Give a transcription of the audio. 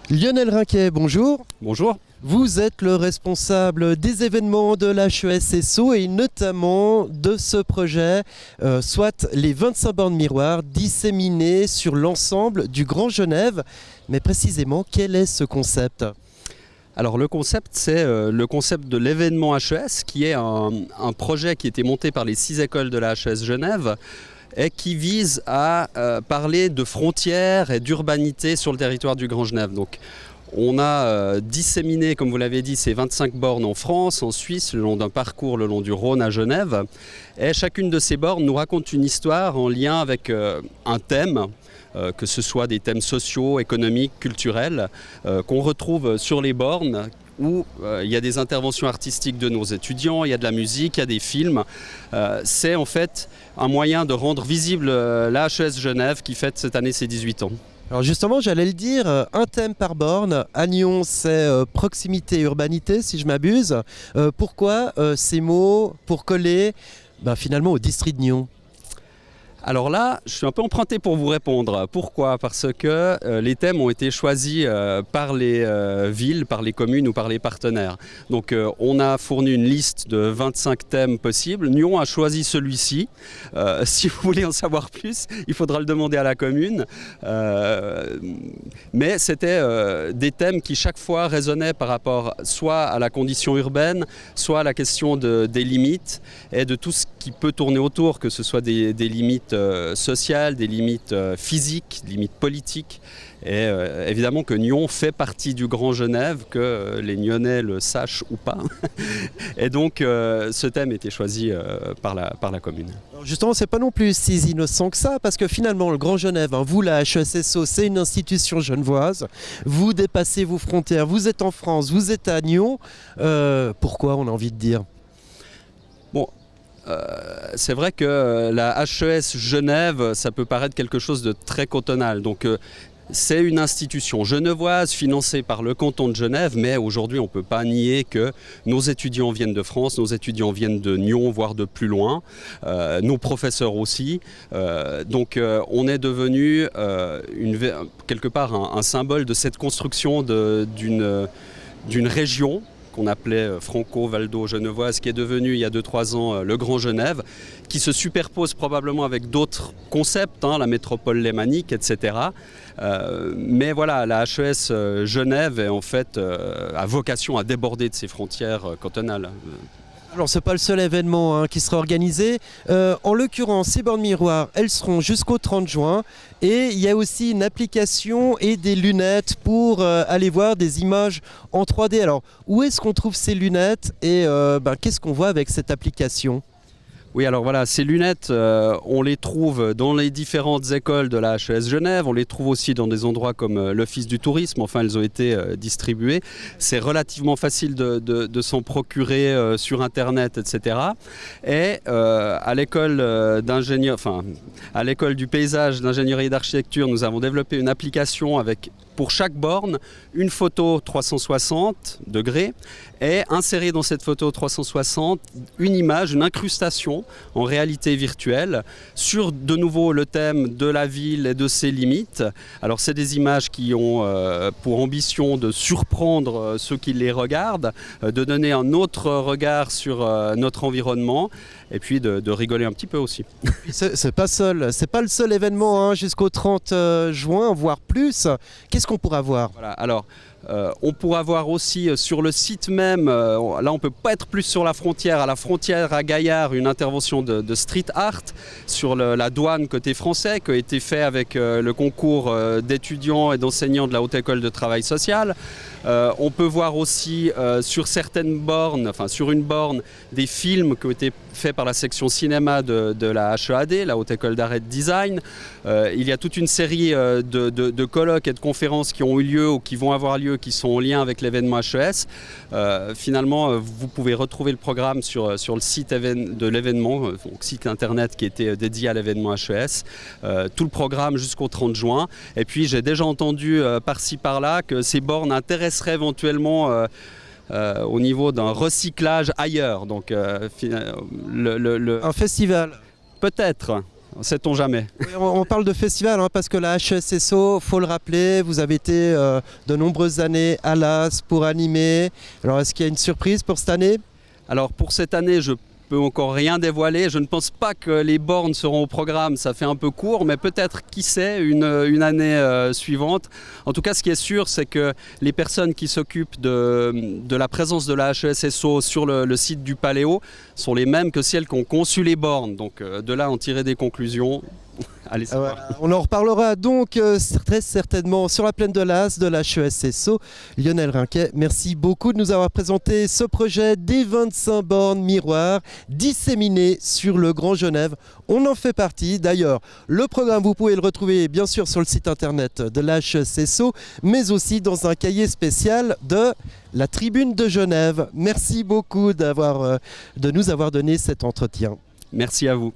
Lionel Rinquet, bonjour. Bonjour. Vous êtes le responsable des événements de l'HES-SO et notamment de ce projet, soit les 25 bornes miroirs disséminées sur l'ensemble du Grand Genève. Mais précisément, quel est ce concept ? Alors le concept, c'est le concept de l'événement HES, qui est un projet qui a été monté par les 6 écoles de la HES Genève et qui vise à parler de frontières et d'urbanité sur le territoire du Grand Genève. Donc, on a disséminé, comme vous l'avez dit, ces 25 bornes en France, en Suisse, le long d'un parcours le long du Rhône à Genève. Et chacune de ces bornes nous raconte une histoire en lien avec un thème, que ce soit des thèmes sociaux, économiques, culturels, qu'on retrouve sur les bornes, où il y a des interventions artistiques de nos étudiants, il y a de la musique, il y a des films. C'est en fait un moyen de rendre visible la HES Genève qui fête cette année ses 18 ans. Alors justement, j'allais le dire, un thème par borne. À Nyon, c'est proximité et urbanité, si je m'abuse. Pourquoi ces mots pour coller finalement au district de Nyon ? Alors là, je suis un peu emprunté pour vous répondre. Pourquoi ? Parce que les thèmes ont été choisis par les villes, par les communes ou par les partenaires. Donc on a fourni une liste de 25 thèmes possibles. Nyon a choisi celui-ci. Si vous voulez en savoir plus, il faudra le demander à la commune. Mais c'était des thèmes qui chaque fois résonnaient par rapport soit à la condition urbaine, soit à la question des limites et de tout ce qui peut tourner autour, que ce soit des limites sociales, des limites physiques, des limites politiques. Et évidemment que Nyon fait partie du Grand Genève, que les Nyonnais le sachent ou pas. Et donc ce thème était choisi par la commune. Alors justement, c'est pas non plus si innocent que ça, parce que finalement, le Grand Genève, vous, la HES-SO, c'est une institution genevoise. Vous dépassez vos frontières, vous êtes en France, vous êtes à Nyon. Pourquoi, on a envie de dire ? Bon, c'est vrai que la HES Genève, ça peut paraître quelque chose de très cantonal. Donc c'est une institution genevoise financée par le canton de Genève, mais aujourd'hui on ne peut pas nier que nos étudiants viennent de France, nos étudiants viennent de Nyon, voire de plus loin, nos professeurs aussi. Donc on est devenu quelque part un symbole de cette construction d'une région qu'on appelait franco-valdo-genevoise, qui est devenue il y a 2-3 ans le Grand Genève, qui se superpose probablement avec d'autres concepts, la métropole lémanique, etc. Mais voilà, la HES Genève est en fait a vocation à déborder de ses frontières cantonales. Alors c'est pas le seul événement qui sera organisé. En l'occurrence, ces bornes miroirs, elles seront jusqu'au 30 juin. Et il y a aussi une application et des lunettes pour aller voir des images en 3D. Alors où est-ce qu'on trouve ces lunettes et qu'est-ce qu'on voit avec cette application ? Oui, alors voilà, ces lunettes, on les trouve dans les différentes écoles de la HES Genève, on les trouve aussi dans des endroits comme l'Office du tourisme, enfin elles ont été distribuées. C'est relativement facile de s'en procurer sur Internet, etc. Et à l'école à l'école du paysage, d'ingénierie et d'architecture, nous avons développé une application avec pour chaque borne une photo 360 degrés et insérer dans cette photo 360 une image, une incrustation en réalité virtuelle sur de nouveau le thème de la ville et de ses limites. Alors c'est des images qui ont pour ambition de surprendre ceux qui les regardent, de donner un autre regard sur notre environnement et puis de rigoler un petit peu aussi. C'est pas le seul événement jusqu'au 30 juin, voire plus. Qu'est-ce qu'on pourra voir ? Voilà, alors on pourra voir aussi sur le site même, là on ne peut pas être plus sur la frontière, à la frontière à Gaillard, une intervention de street art sur la douane côté français qui a été fait avec le concours d'étudiants et d'enseignants de la Haute École de Travail Social. On peut voir aussi sur certaines bornes, enfin sur une borne, des films qui ont été faits par la section cinéma de la HEAD, la Haute École d'Art et de Design. Il y a toute une série de colloques et de conférences qui ont eu lieu ou qui vont avoir lieu, qui sont en lien avec l'événement HES. Finalement, vous pouvez retrouver le programme sur le site de l'événement, donc site internet qui était dédié à l'événement HES. Tout le programme jusqu'au 30 juin. Et puis j'ai déjà entendu par-ci par-là que ces bornes intéresseraient éventuellement au niveau d'un recyclage ailleurs. Donc, un festival. Peut-être. sait-on jamais. Oui, on parle de festival hein, parce que la HESSO, faut le rappeler, vous avez été de nombreuses années à l'AS pour animer. Alors est-ce qu'il y a une surprise pour cette année? Alors pour cette année, je peux encore rien dévoiler. Je ne pense pas que les bornes seront au programme, ça fait un peu court, mais peut-être, qui sait, une année suivante. En tout cas, ce qui est sûr, c'est que les personnes qui s'occupent de la présence de la HESSO sur le site du Paléo sont les mêmes que celles qui ont conçu les bornes. Donc de là, en tirer des conclusions. Allez savoir. On en reparlera donc très certainement sur la plaine de l'As de la HESSO. Lionel Rinquet, merci beaucoup de nous avoir présenté ce projet des 25 bornes miroirs disséminées sur le Grand Genève. On en fait partie. D'ailleurs, le programme, vous pouvez le retrouver bien sûr sur le site internet de la HESSO, mais aussi dans un cahier spécial de la Tribune de Genève. Merci beaucoup de nous avoir donné cet entretien. Merci à vous.